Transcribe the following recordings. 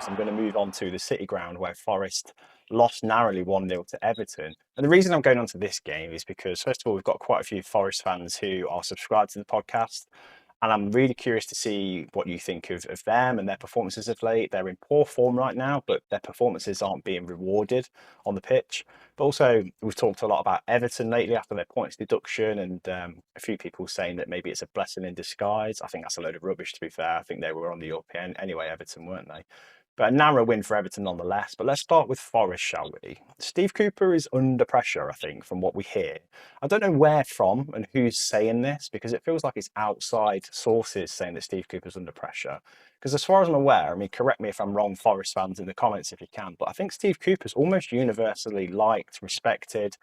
because I'm going to move on to the City Ground where Forest lost narrowly 1-0 to Everton. And the reason I'm going on to this game is because, first of all, we've got quite a few Forest fans who are subscribed to the podcast. And I'm really curious to see what you think of them and their performances of late. They're in poor form right now, but their performances aren't being rewarded on the pitch. But also, we've talked a lot about Everton lately after their points deduction, and a few people saying that maybe it's a blessing in disguise. I think that's a load of rubbish, to be fair. I think they were on the up end anyway, Everton, weren't they? But a narrow win for Everton nonetheless. But let's start with Forest, shall we? Steve Cooper is under pressure, I think, from what we hear. I don't know where from and who's saying this because it feels like it's outside sources saying that Steve Cooper's under pressure. Because as far as I'm aware, I mean, correct me if I'm wrong, Forest fans in the comments if you can, but I think Steve Cooper's almost universally liked, respected,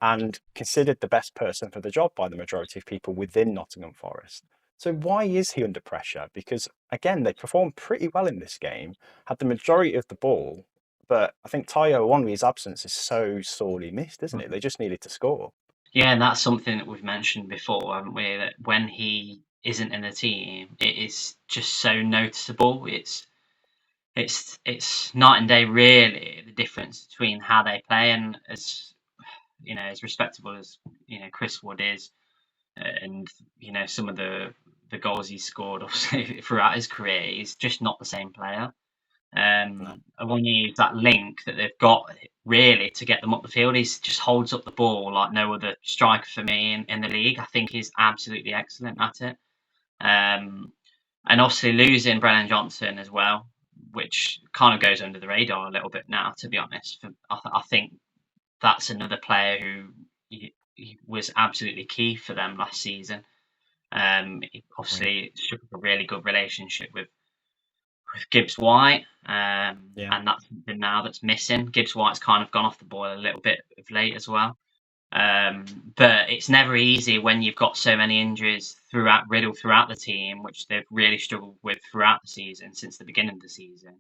and considered the best person for the job by the majority of people within Nottingham Forest. So why is he under pressure? Because again, they performed pretty well in this game, had the majority of the ball, but I think Taiwo Awoniyi's absence is so sorely missed, isn't it? They just needed to score. Yeah, and that's something that we've mentioned before, haven't we? That when he isn't in the team, it is just so noticeable. It's night and day, really, the difference between how they play. And as as respectable as Chris Wood is, and some of the goals he's scored obviously throughout his career, he's just not the same player. No. And when you use that link that they've got really to get them up the field, he just holds up the ball like no other striker for me in the league. I think he's absolutely excellent at it. And obviously losing Brennan Johnson as well, which kind of goes under the radar a little bit now, to be honest. I think that's another player who he was absolutely key for them last season. He obviously struck up a really good relationship with Gibbs White, Yeah. and that's something now that's missing. Gibbs White's kind of gone off the boil a little bit of late as well. But it's never easy when you've got so many injuries riddled throughout the team, which they've really struggled with throughout the season since the beginning of the season.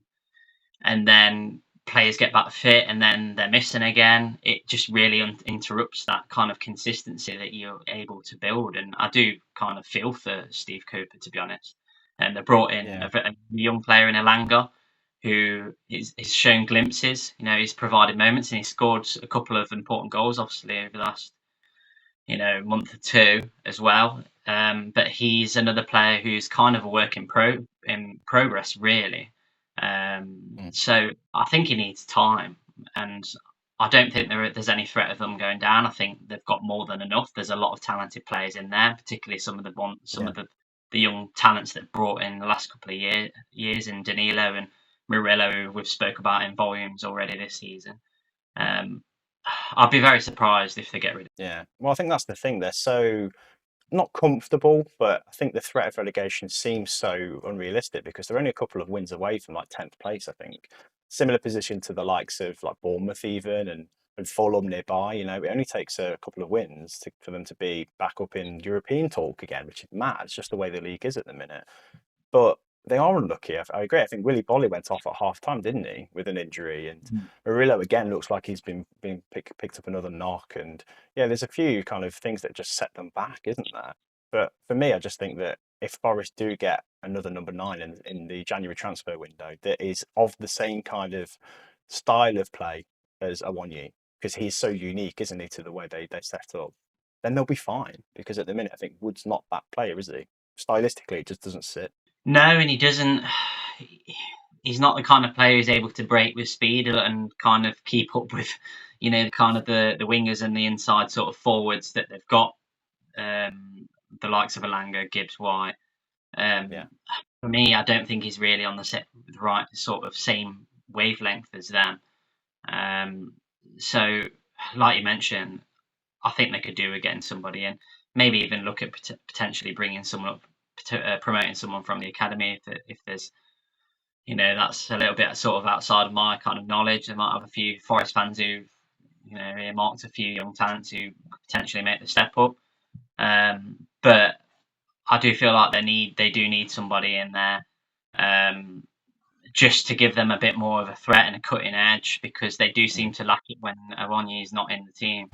And then players get back fit and then they're missing again. It just really interrupts that kind of consistency that you're able to build. And I do kind of feel for Steve Cooper, to be honest. And they brought in Yeah. a young player in Elanga who is shown glimpses. He's provided moments and he scored a couple of important goals, obviously, over the last month or two as well. But he's another player who's kind of a work in progress, really. So I think he needs time, and I don't think there's any threat of them going down. I think they've got more than enough. There's a lot of talented players in there, particularly some of the young talents that brought in the last couple of years in Danilo and Murillo, who we've spoke about in volumes already this season. I'd be very surprised if they get rid of. Yeah. Well, I think that's the thing. They're so not comfortable, but I think the threat of relegation seems so unrealistic because they're only a couple of wins away from like 10th place, I think. Similar position to the likes of like Bournemouth even and Fulham nearby. It only takes a couple of wins for them to be back up in European talk again, which is mad. It's just the way the league is at the minute. But they are unlucky. I agree. I think Willy Bolly went off at half time, didn't he, with an injury? And Murillo again looks like he's been picked up another knock. And yeah, there's a few kind of things that just set them back, isn't there? But for me, I just think that if Forest do get another number 9 in the January transfer window that is of the same kind of style of play as Awoniyi, because he's so unique, isn't he, to the way they set up, then they'll be fine. Because at the minute, I think Wood's not that player, is he? Stylistically, it just doesn't sit. No, and he doesn't. He's not the kind of player who's able to break with speed and kind of keep up with, kind of the wingers and the inside sort of forwards that they've got. The likes of Elanga, Gibbs White. Yeah. For me, I don't think he's really on the right sort of same wavelength as them. So, like you mentioned, I think they could do with getting somebody in, maybe even look at potentially bringing someone up, promoting someone from the academy if there's, that's a little bit sort of outside of my kind of knowledge. They might have a few Forest fans who, earmarked a few young talents who potentially make the step up. But I do feel like they do need somebody in there, just to give them a bit more of a threat and a cutting edge because they do seem to lack it when Awoniyi is not in the team.